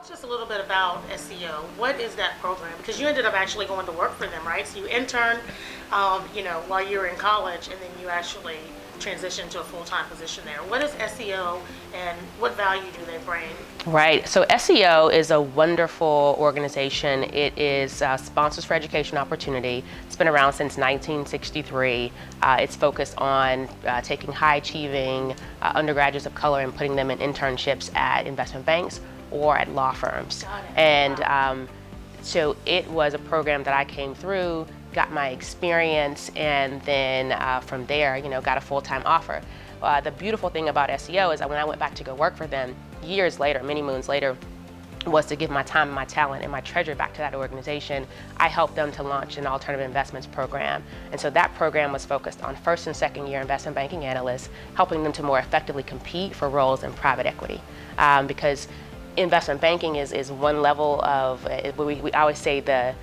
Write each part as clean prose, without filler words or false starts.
talk to us a little bit about SEO. What is that program? Because you ended up actually going to work for them, right? So you interned, while you were in college, and then you actually transitioned to a full-time position there. What is SEO, and what value do they bring? Right. So SEO is a wonderful organization. It is Sponsors for Education Opportunity. It's been around since 1963. It's focused on taking high-achieving undergraduates of color and putting them in internships at investment banks or at law firms. Got it. And Wow. so it was a program that I came through, got my experience, and then from there, got a full-time offer. The beautiful thing about SEO is that when I went back to go work for them years later, many moons later, was to give my time and my talent and my treasure back to that organization. I helped them to launch an alternative investments program. And so that program was focused on first and second year investment banking analysts, helping them to more effectively compete for roles in private equity. Because investment banking is one level of, we always say the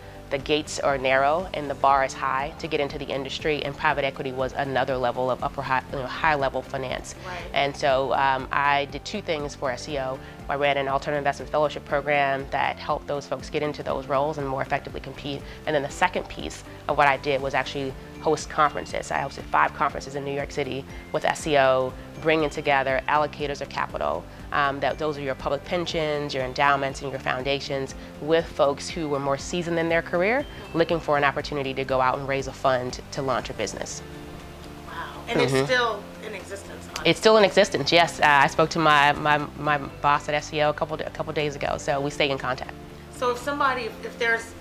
gates are narrow and the bar is high to get into the industry, and private equity was another level of high level finance. Right. And so I did two things for SEO. I ran an alternative investment fellowship program that helped those folks get into those roles and more effectively compete. And then the second piece of what I did was actually host conferences. I hosted 5 conferences in New York City with SEO, bringing together allocators of capital. Those are your public pensions, your endowments, and your foundations, with folks who were more seasoned in their career, looking for an opportunity to go out and raise a fund to launch a business. Wow. And it's still in existence, huh? It's still in existence, yes. I spoke to my boss at SEO a couple days ago, so we stay in contact. So if there's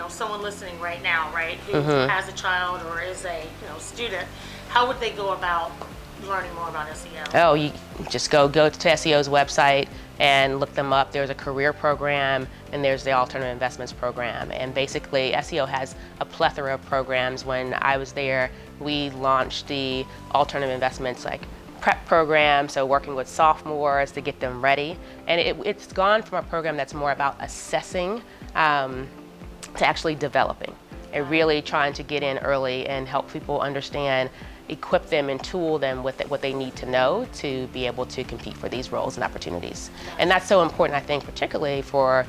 someone listening right now, right, who has a child or is a student, how would they go about learning more about SEO? Oh, you just go to SEO's website and look them up. There's a career program and there's the alternative investments program. And basically SEO has a plethora of programs. When I was there, we launched the alternative investments prep program, so working with sophomores to get them ready. And it's gone from a program that's more about assessing to actually developing and really trying to get in early and help people understand, equip them and tool them with what they need to know to be able to compete for these roles and opportunities. And that's so important, I think, particularly for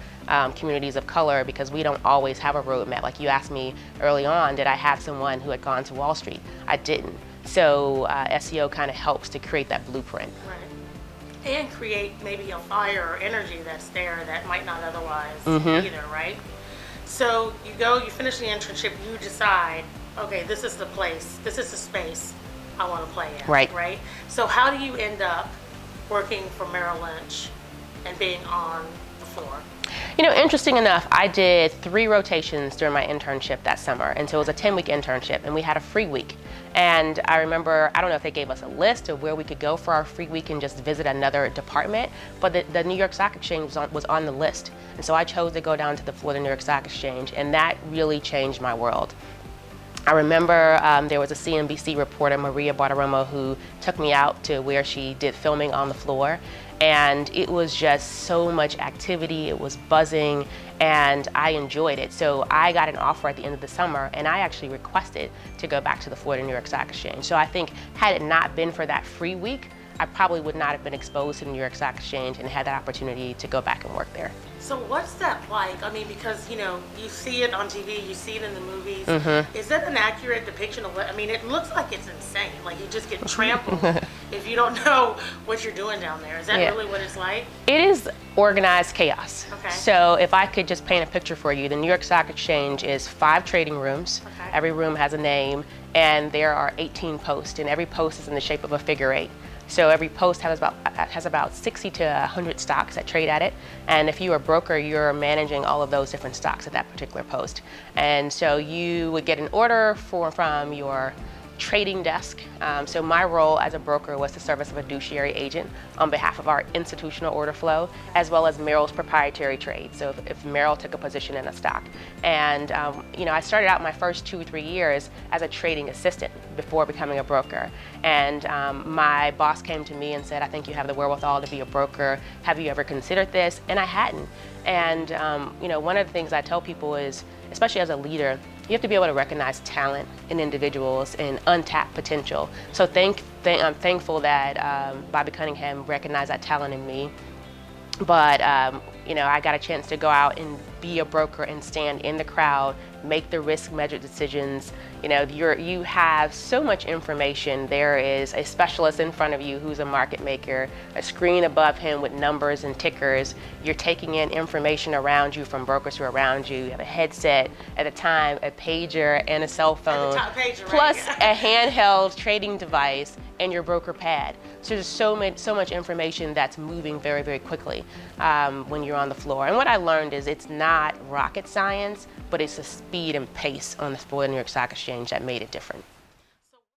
communities of color, because we don't always have a roadmap. Like you asked me early on, did I have someone who had gone to Wall Street? I didn't. So SEO kind of helps to create that blueprint. Right. And create maybe a fire or energy that's there that might not otherwise either, right? So you finish the internship, you decide, okay, this is the place, this is the space I want to play in, right? So how do you end up working for Merrill Lynch and being on the floor? Interesting enough, I did 3 rotations during my internship that summer, and so it was a 10-week internship, and we had a free week. And I remember, I don't know if they gave us a list of where we could go for our free week and just visit another department, but the New York Stock Exchange was on the list. And so I chose to go down to the floor of the New York Stock Exchange, and that really changed my world. I remember there was a CNBC reporter, Maria Bartiromo, who took me out to where she did filming on the floor. And it was just so much activity, it was buzzing, and I enjoyed it. So I got an offer at the end of the summer, and I actually requested to go back to the floor of the New York Stock Exchange. So I think had it not been for that free week, I probably would not have been exposed to the New York Stock Exchange and had that opportunity to go back and work there. So what's that like? I mean, because you see it on TV, you see it in the movies. Is that an accurate depiction of what? I mean, it looks like it's insane. Like you just get trampled if you don't know what you're doing down there. Is that really what it's like? It is organized chaos. Okay. So if I could just paint a picture for you, the New York Stock Exchange is 5 trading rooms. Okay. Every room has a name, and there are 18 posts, and every post is in the shape of a figure 8. So every post has about 60 to 100 stocks that trade at it. And if you're a broker, you're managing all of those different stocks at that particular post. And so you would get an order from your trading desk. So my role as a broker was to serve as a fiduciary agent on behalf of our institutional order flow, as well as Merrill's proprietary trade. So if Merrill took a position in a stock. And I started out my first 2 or 3 years as a trading assistant before becoming a broker. And my boss came to me and said, I think you have the wherewithal to be a broker. Have you ever considered this? And I hadn't. And one of the things I tell people is, especially as a leader, you have to be able to recognize talent in individuals and untapped potential. So I'm thankful that Bobby Cunningham recognized that talent in me But I got a chance to go out and be a broker and stand in the crowd, make the risk measured decisions. You have so much information. There is a specialist in front of you who's a market maker, a screen above him with numbers and tickers. You're taking in information around you from brokers who are around you. You have a headset, at the time, a pager and a cell phone, Pager, plus right? a handheld trading device and your broker pad. So there's so much information that's moving very, very quickly when you're on the floor. And what I learned is it's not rocket science, but it's the speed and pace on the floor of the New York Stock Exchange that made it different.